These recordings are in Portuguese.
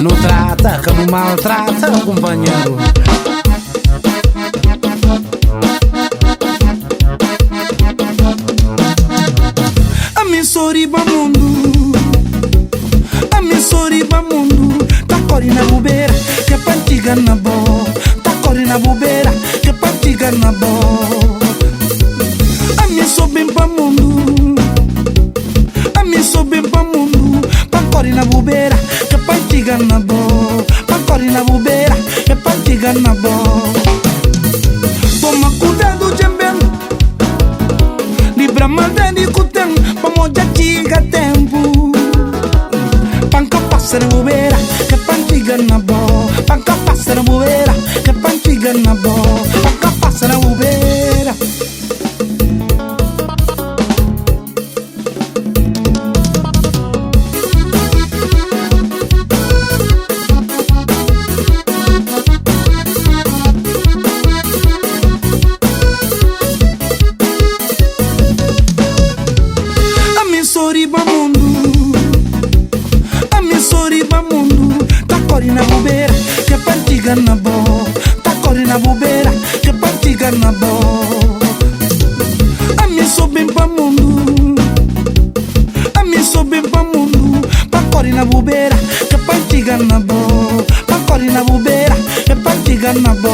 Não trata, que não maltrata, companheiro. A mim soriba mundo, a mim soriba mundo. Tá corre na bobeira, que é pantiga na bo. Tá corre na bobeira, que é pantiga na bo. A mim sou bem pra mundo, a mim sou bem pra mundo. Pra corre na bobeira, que é pantiga na bo. Pra corre na bobeira, que é pantiga na bo. Toma cuidado, jembel. Libra mandani kutem, pamoja tiga tempo. Panca passara bobeira, que pantiga na bo. Panca passara bobeira, que pantiga na bo. Panca passara bobeira. Soriba mundo, a mim soriba mundo. Tá corre na bobeira, que pantiga na bo. Tá corre na bobeira, que pantiga na bo. A mim sou bem pra mundo, a mim sou bem pra mundo. Pra corre na bobeira, que pantiga na bo. Pra corre na bobeira, que pantiga na bo.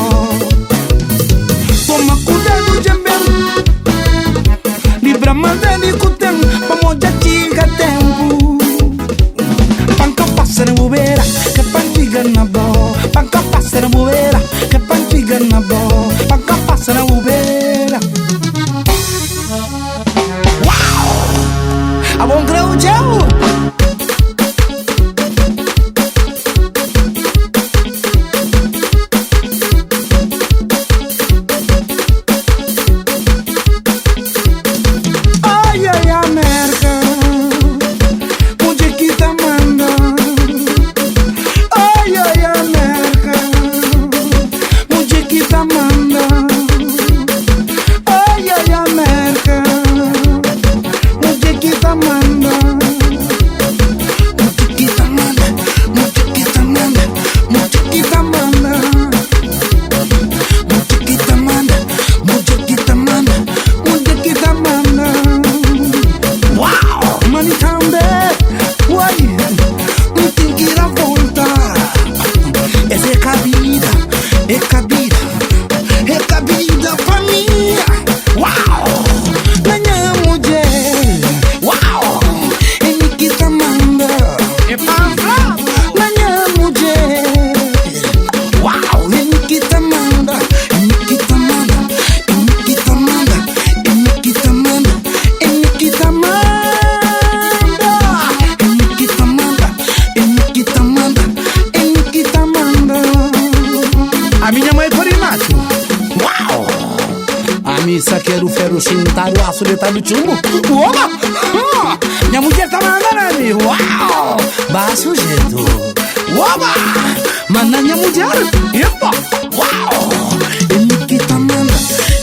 Toma cuidado, jembel. Libra mandani kutem, pamoja tiga tempo. Panca passara bobeira, que pantiga na bo. Panca passara bobeira, que pantiga na bo. Panca passara bobeira. Uau! A bom grão, tchau! Saqueiro, ferro, chintar, o aço, detalhe, chumbo. Oba! Minha mulher tá mandando, amigo. Uau! Baixa o jeito. Oba! Manda minha mulher. Epa! Uau! Ele que tá mandando.